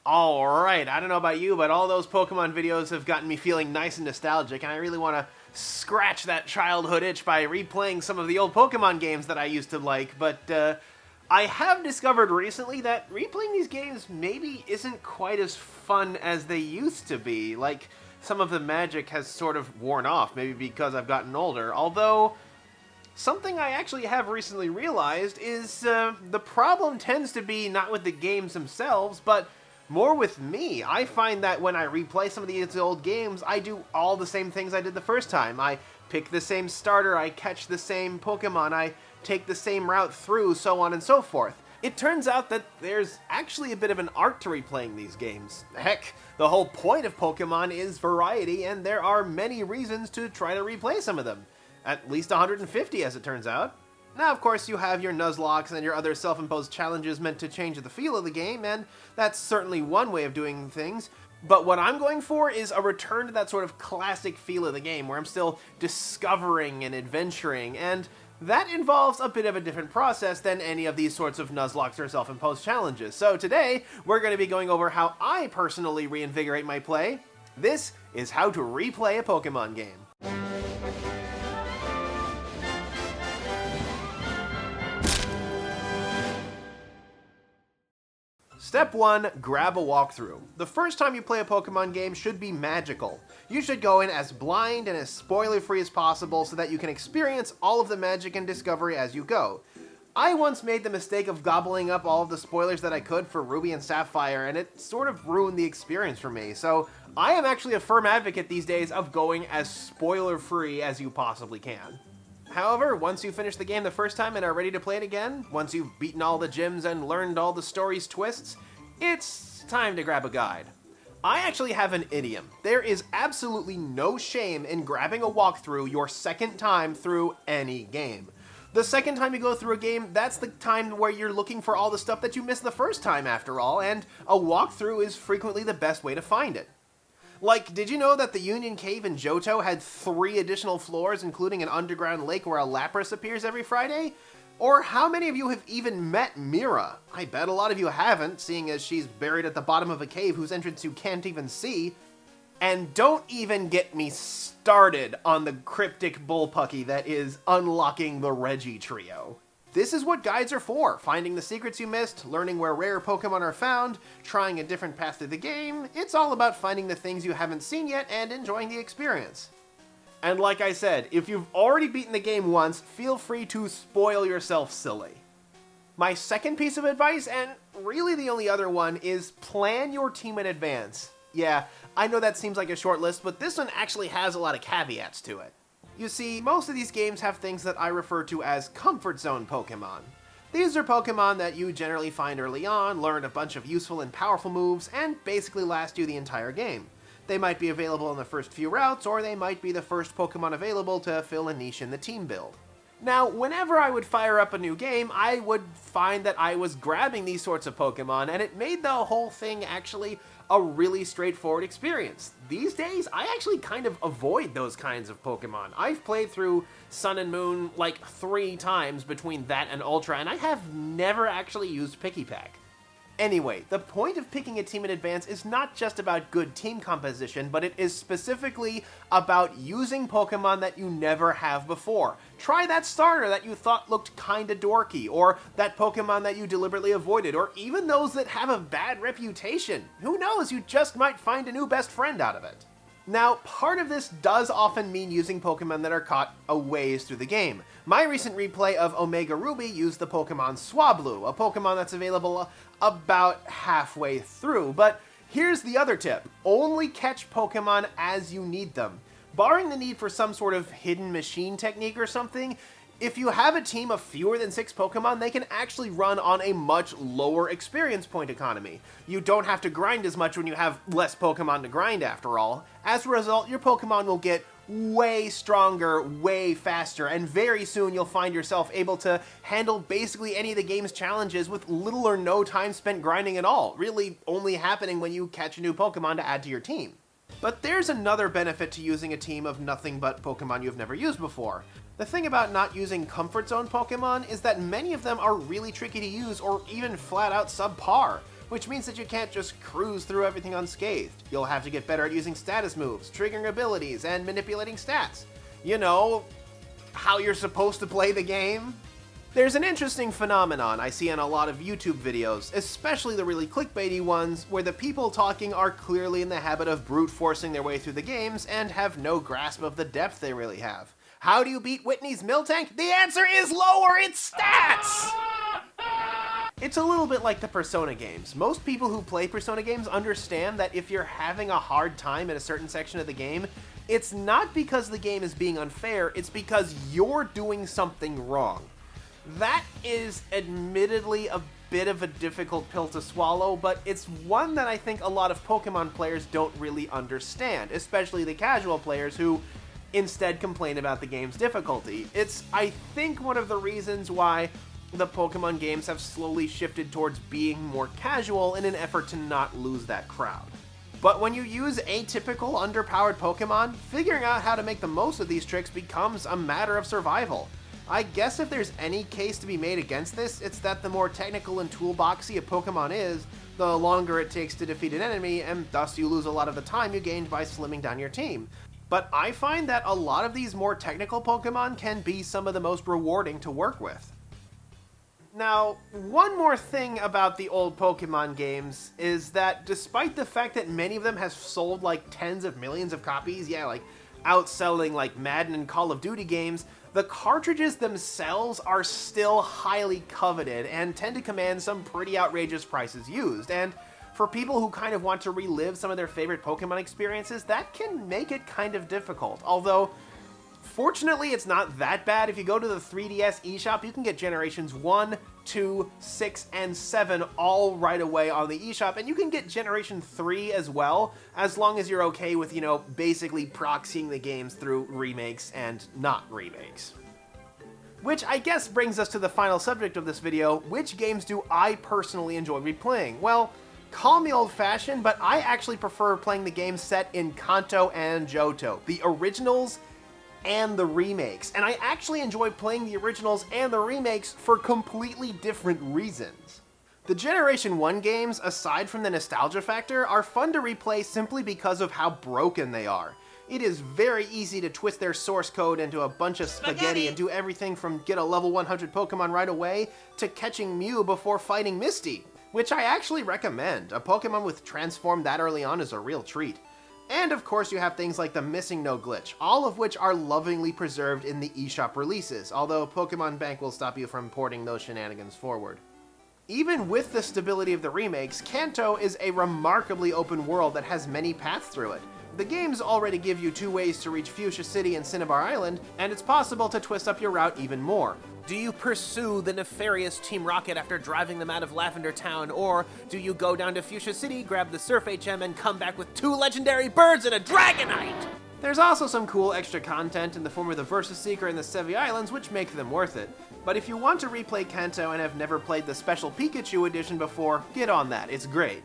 Alright, I don't know about you, but all those Pokemon videos have gotten me feeling nice and nostalgic, and I really want to scratch that childhood itch by replaying some of the old Pokemon games that I used to like, but I have discovered recently that replaying these games maybe isn't quite as fun as they used to be. Like, some of the magic has sort of worn off, maybe because I've gotten older, although something I actually have recently realized is the problem tends to be not with the games themselves, but more with me. I find that when I replay some of these old games, I do all the same things I did the first time. I pick the same starter, I catch the same Pokemon, I take the same route through, so on and so forth. It turns out that there's actually a bit of an art to replaying these games. Heck, the whole point of Pokemon is variety, and there are many reasons to try to replay some of them. At least 150, as it turns out. Now, of course, you have your Nuzlockes and your other self-imposed challenges meant to change the feel of the game, and that's certainly one way of doing things. But what I'm going for is a return to that sort of classic feel of the game, where I'm still discovering and adventuring, and that involves a bit of a different process than any of these sorts of Nuzlockes or self-imposed challenges. So today, we're going to be going over how I personally reinvigorate my play. This is how to replay a Pokemon game. Step 1, grab a walkthrough. The first time you play a Pokemon game should be magical. You should go in as blind and as spoiler-free as possible so that you can experience all of the magic and discovery as you go. I once made the mistake of gobbling up all of the spoilers that I could for Ruby and Sapphire, and it sort of ruined the experience for me, so I am actually a firm advocate these days of going as spoiler-free as you possibly can. However, once you finish the game the first time and are ready to play it again, once you've beaten all the gyms and learned all the story's twists, it's time to grab a guide. I actually have an idiom. There is absolutely no shame in grabbing a walkthrough your second time through any game. The second time you go through a game, that's the time where you're looking for all the stuff that you missed the first time after all, and a walkthrough is frequently the best way to find it. Like, did you know that the Union Cave in Johto had 3 additional floors, including an underground lake where a Lapras appears every Friday? Or how many of you have even met Mira? I bet a lot of you haven't, seeing as she's buried at the bottom of a cave whose entrance you can't even see. And don't even get me started on the cryptic bullpucky that is unlocking the Reggie trio. This is what guides are for, finding the secrets you missed, learning where rare Pokemon are found, trying a different path through the game. It's all about finding the things you haven't seen yet and enjoying the experience. And like I said, if you've already beaten the game once, feel free to spoil yourself silly. My second piece of advice, and really the only other one, is plan your team in advance. Yeah, I know that seems like a short list, but this one actually has a lot of caveats to it. You see, most of these games have things that I refer to as comfort zone Pokemon. These are Pokemon that you generally find early on, learn a bunch of useful and powerful moves, and basically last you the entire game. They might be available in the first few routes, or they might be the first Pokemon available to fill a niche in the team build. Now, whenever I would fire up a new game, I would find that I was grabbing these sorts of Pokemon, and it made the whole thing actually a really straightforward experience. These days, I actually kind of avoid those kinds of Pokemon. I've played through Sun and Moon like 3 times between that and Ultra, and I have never actually used Pikipek. Anyway, the point of picking a team in advance is not just about good team composition, but it is specifically about using Pokemon that you never have before. Try that starter that you thought looked kinda dorky, or that Pokemon that you deliberately avoided, or even those that have a bad reputation. Who knows, you just might find a new best friend out of it. Now, part of this does often mean using Pokemon that are caught a ways through the game. My recent replay of Omega Ruby used the Pokemon Swablu, a Pokemon that's available about halfway through, but here's the other tip. Only catch Pokemon as you need them. Barring the need for some sort of hidden machine technique or something, if you have a team of fewer than 6 Pokemon, they can actually run on a much lower experience point economy. You don't have to grind as much when you have less Pokemon to grind after all. As a result, your Pokemon will get way stronger, way faster, and very soon you'll find yourself able to handle basically any of the game's challenges with little or no time spent grinding at all, really only happening when you catch a new Pokemon to add to your team. But there's another benefit to using a team of nothing but Pokemon you've never used before. The thing about not using Comfort Zone Pokemon is that many of them are really tricky to use or even flat out subpar. which means that you can't just cruise through everything unscathed. You'll have to get better at using status moves, triggering abilities, and manipulating stats. You know, how you're supposed to play the game? There's an interesting phenomenon I see in a lot of YouTube videos, especially the really clickbaity ones, where the people talking are clearly in the habit of brute forcing their way through the games and have no grasp of the depth they really have. How do you beat Whitney's Miltank? The answer is lower its stats! It's a little bit like the Persona games. Most people who play Persona games understand that if you're having a hard time in a certain section of the game, it's not because the game is being unfair, it's because you're doing something wrong. That is admittedly a bit of a difficult pill to swallow, but it's one that I think a lot of Pokemon players don't really understand, especially the casual players who instead complain about the game's difficulty. It's, I think, one of the reasons why the Pokemon games have slowly shifted towards being more casual in an effort to not lose that crowd. But when you use atypical, underpowered Pokemon, figuring out how to make the most of these tricks becomes a matter of survival. I guess if there's any case to be made against this, it's that the more technical and toolboxy a Pokemon is, the longer it takes to defeat an enemy, and thus you lose a lot of the time you gained by slimming down your team. But I find that a lot of these more technical Pokemon can be some of the most rewarding to work with. Now, one more thing about the old Pokemon games is that despite the fact that many of them have sold like tens of millions of copies, yeah, like outselling like Madden and Call of Duty games, the cartridges themselves are still highly coveted and tend to command some pretty outrageous prices used, and for people who kind of want to relive some of their favorite Pokemon experiences, that can make it kind of difficult. Although, fortunately, it's not that bad. If you go to the 3DS eShop, you can get Generations 1, 2, 6, and 7 all right away on the eShop, and you can get Generation 3 as well, as long as you're okay with, you know, basically proxying the games through remakes and not remakes. Which I guess brings us to the final subject of this video: which games do I personally enjoy replaying? Well, call me old-fashioned, but I actually prefer playing the games set in Kanto and Johto, the originals and the remakes. And I actually enjoy playing the originals and the remakes for completely different reasons. The Generation 1 games, aside from the nostalgia factor, are fun to replay simply because of how broken they are. It is very easy to twist their source code into a bunch of spaghetti and do everything from get a level 100 Pokemon right away to catching Mew before fighting Misty, which I actually recommend. A Pokemon with Transform that early on is a real treat. And of course you have things like the Missing No glitch, all of which are lovingly preserved in the eShop releases, although Pokemon Bank will stop you from porting those shenanigans forward. Even with the stability of the remakes, Kanto is a remarkably open world that has many paths through it. The games already give you 2 ways to reach Fuchsia City and Cinnabar Island, and it's possible to twist up your route even more. Do you pursue the nefarious Team Rocket after driving them out of Lavender Town, or do you go down to Fuchsia City, grab the Surf HM, and come back with 2 legendary birds and a Dragonite? There's also some cool extra content in the form of the Versus Seeker and the Sevi Islands, which make them worth it. But if you want to replay Kanto and have never played the Special Pikachu edition before, get on that, it's great.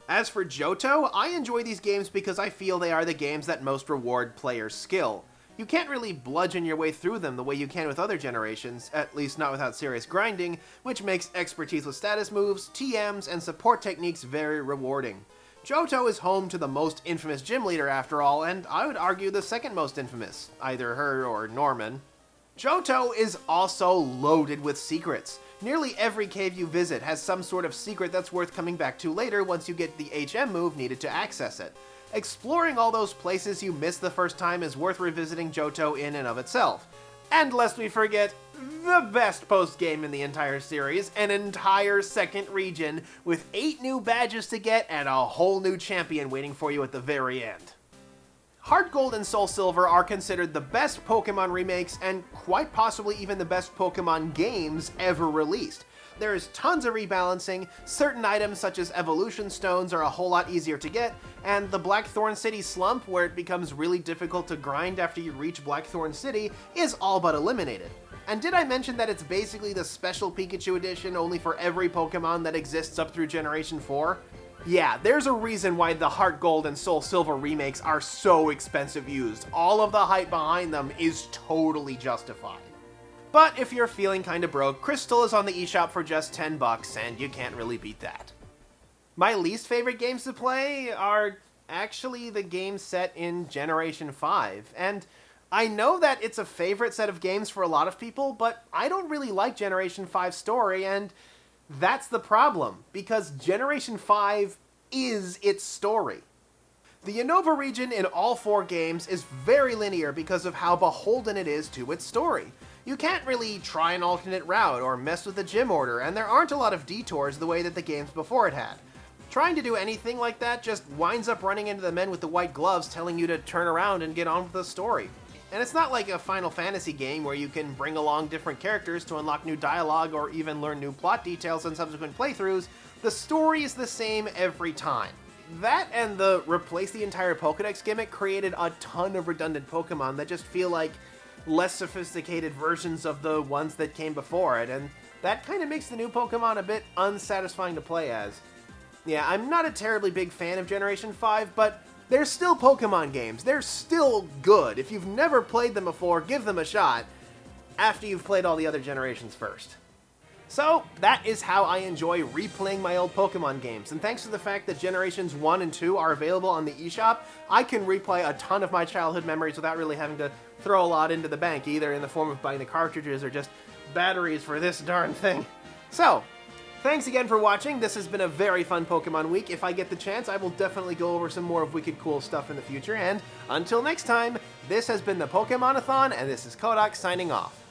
As for Johto, I enjoy these games because I feel they are the games that most reward player skill. You can't really bludgeon your way through them the way you can with other generations, at least not without serious grinding, which makes expertise with status moves, TMs, and support techniques very rewarding. Johto is home to the most infamous gym leader after all, and I would argue the second most infamous, either her or Norman. Johto is also loaded with secrets. Nearly every cave you visit has some sort of secret that's worth coming back to later once you get the HM move needed to access it. Exploring all those places you missed the first time is worth revisiting Johto in and of itself. And lest we forget, the best post-game in the entire series, an entire second region with 8 new badges to get and a whole new champion waiting for you at the very end. Heart Gold and Soul Silver are considered the best Pokemon remakes and quite possibly even the best Pokemon games ever released. There is tons of rebalancing, certain items such as evolution stones are a whole lot easier to get, and the Blackthorn City slump, where it becomes really difficult to grind after you reach Blackthorn City, is all but eliminated. And did I mention that it's basically the Special Pikachu edition only for every Pokemon that exists up through Generation 4? Yeah, there's a reason why the Heart Gold and Soul Silver remakes are so expensive used. All of the hype behind them is totally justified. But if you're feeling kinda broke, Crystal is on the eShop for just $10, and you can't really beat that. My least favorite games to play are actually the games set in Generation 5. And I know that it's a favorite set of games for a lot of people, but I don't really like Generation 5 story, and that's the problem, because Generation 5 is its story. The Unova region in all 4 games is very linear because of how beholden it is to its story. You can't really try an alternate route or mess with the gym order, and there aren't a lot of detours the way that the games before it had. Trying to do anything like that just winds up running into the men with the white gloves telling you to turn around and get on with the story. And it's not like a Final Fantasy game where you can bring along different characters to unlock new dialogue or even learn new plot details in subsequent playthroughs. The story is the same every time. That and the replace the entire Pokédex gimmick created a ton of redundant Pokemon that just feel like less sophisticated versions of the ones that came before it, and that kind of makes the new Pokemon a bit unsatisfying to play as. Yeah, I'm not a terribly big fan of Generation 5, but they're still Pokemon games. They're still good. If you've never played them before, give them a shot after you've played all the other generations first. So, that is how I enjoy replaying my old Pokemon games, and thanks to the fact that Generations 1 and 2 are available on the eShop, I can replay a ton of my childhood memories without really having to throw a lot into the bank, either in the form of buying the cartridges or just batteries for this darn thing. So, thanks again for watching. This has been a very fun Pokemon week. If I get the chance, I will definitely go over some more of Wicked Cool stuff in the future, and until next time, this has been the Pokemon-a-thon, and this is Kodak signing off.